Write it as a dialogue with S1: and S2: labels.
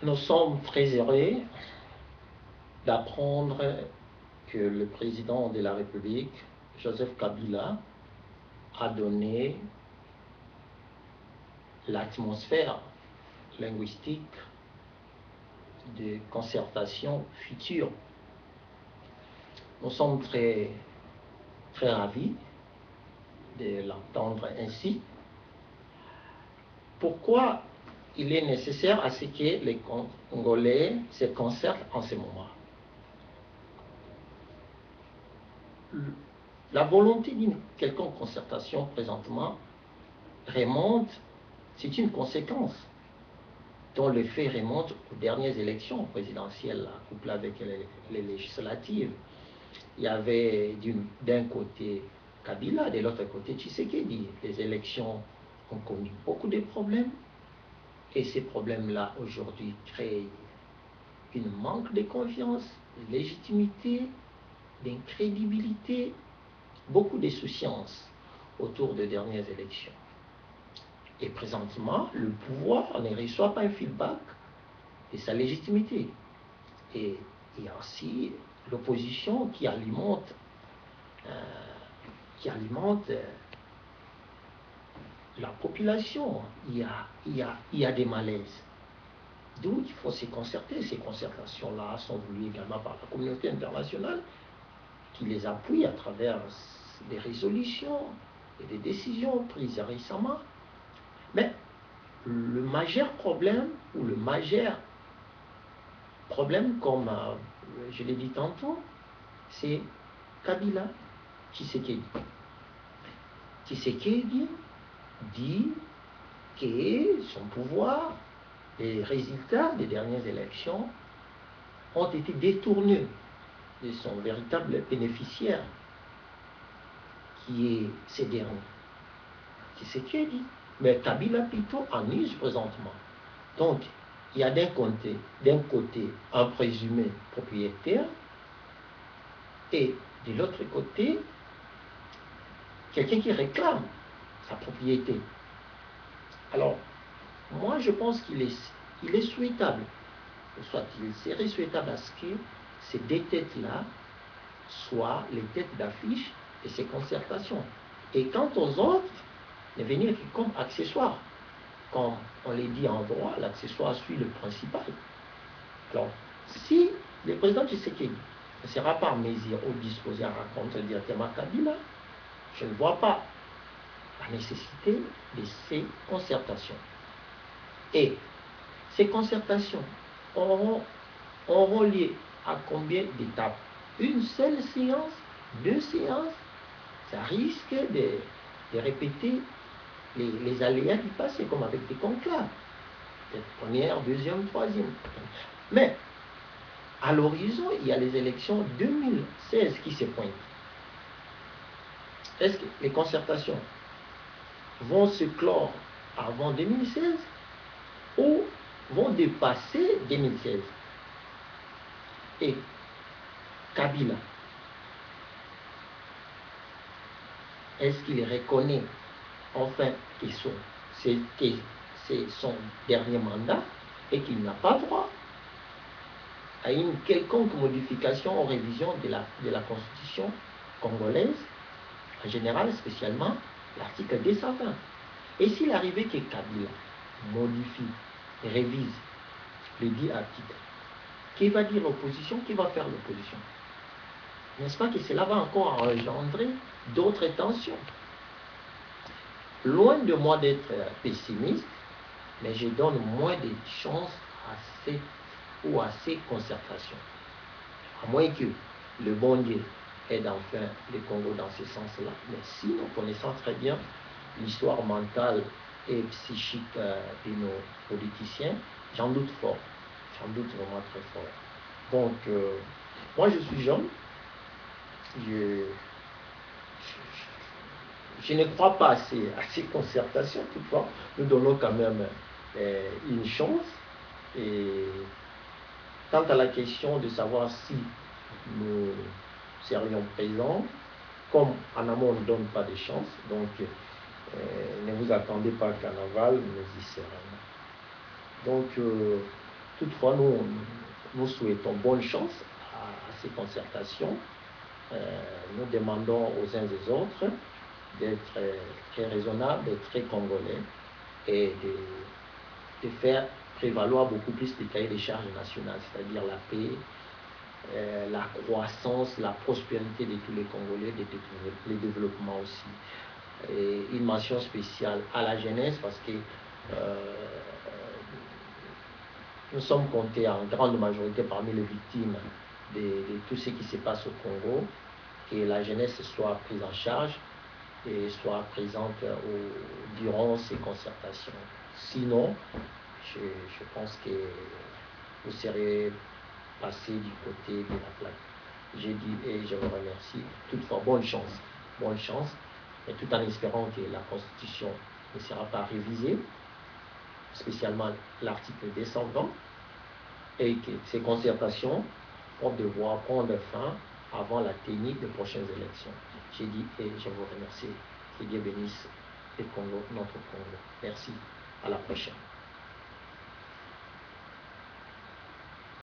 S1: Nous sommes très heureux d'apprendre que le président de la République, Joseph Kabila, a donné l'atmosphère linguistique de concertation future. Nous sommes très ravis de l'entendre ainsi. Pourquoi il est nécessaire à ce que les Congolais se concertent en ce moment? La volonté d'une quelconque concertation présentement remonte, c'est une conséquence dont le fait remonte aux dernières élections présidentielles, couplées avec les législatives. Il y avait d'un côté Kabila, de l'autre côté Tshisekedi. Les élections ont connu beaucoup de problèmes et ces problèmes-là aujourd'hui créent un manque de confiance, de légitimité, d'incrédibilité, beaucoup de souciance autour des dernières élections. Et présentement, le pouvoir ne reçoit pas un feedback de sa légitimité. Et il y a aussi l'opposition qui alimente la population. Il y a des malaises. D'où il faut se concerter. Ces concertations-là sont voulues également par la communauté internationale qui les appuie à travers des résolutions et des décisions prises récemment. Mais le majeur problème, comme je l'ai dit tantôt, c'est Kabila Tshisekedi. Tshisekedi dit que son pouvoir, les résultats des dernières élections ont été détournés de son véritable bénéficiaire, qui est ces derniers. Tshisekedi, mais Kabila plutôt en use présentement. Donc, il y a d'un côté un présumé propriétaire et de l'autre côté quelqu'un qui réclame sa propriété. Alors, moi je pense qu'il est souhaitable, soit il serait souhaitable à ce que ces deux têtes-là soient les têtes d'affiche de ces concertations. Et quant aux autres, ne venir comme accessoires. Comme on l'a dit en droit, l'accessoire suit le principal. Alors, si le président Tshisekedi ne sera pas en mesure ou disposé à rencontrer directement Kabila, je ne vois pas la nécessité de ces concertations. Et ces concertations auront lieu à combien d'étapes? Une seule séance? 2 séances? Ça risque de répéter les aléas du passé, comme avec des conclaves. Première, deuxième, troisième. Mais, à l'horizon, il y a les élections 2016 qui se pointent. Est-ce que les concertations vont se clore avant 2016 ou vont dépasser 2016? Et Kabila, est-ce qu'il reconnaît enfin que c'est son dernier mandat et qu'il n'a pas droit à une quelconque modification ou révision de la constitution congolaise, en général, spécialement l'article 220. Et s'il arrivait que Kabila modifie, révise le dit article, qui va dire l'opposition, qui va faire l'opposition? N'est-ce pas que cela va encore engendrer d'autres tensions? Loin de moi d'être pessimiste, mais je donne moins de chances à ces concertations. À moins que le bon Dieu aide enfin le Congo dans ce sens-là. Mais si nous connaissons très bien l'histoire mentale et psychique de nos politiciens, j'en doute fort. J'en doute vraiment très fort. Donc, moi je suis jeune. Je ne crois pas à ces concertations, toutefois, nous donnons quand même une chance. Et quant à la question de savoir si nous serions présents, comme en amont on ne donne pas de chance, donc ne vous attendez pas qu'en aval nous y serons. Donc Toutefois, nous souhaitons bonne chance à ces concertations. Nous demandons aux uns et aux autres d'être très raisonnables, d'être très congolais et de faire prévaloir beaucoup plus les cahiers des charges nationales, c'est-à-dire la paix, la croissance, la prospérité de tous les Congolais, le développement aussi. Et une mention spéciale à la jeunesse parce que nous sommes comptés en grande majorité parmi les victimes de tout ce qui se passe au Congo, que la jeunesse soit prise en charge et soit présente durant ces concertations. Sinon, je pense que vous serez passé du côté de la plaque. J'ai dit et je vous remercie. Toutefois, bonne chance, et tout en espérant que la Constitution ne sera pas révisée, spécialement l'article 220, et que ces concertations vont devoir prendre fin avant la tenue des prochaines élections. J'ai dit et je vous remercie. Que Dieu bénisse le Congo, notre Congo. Merci. À la prochaine.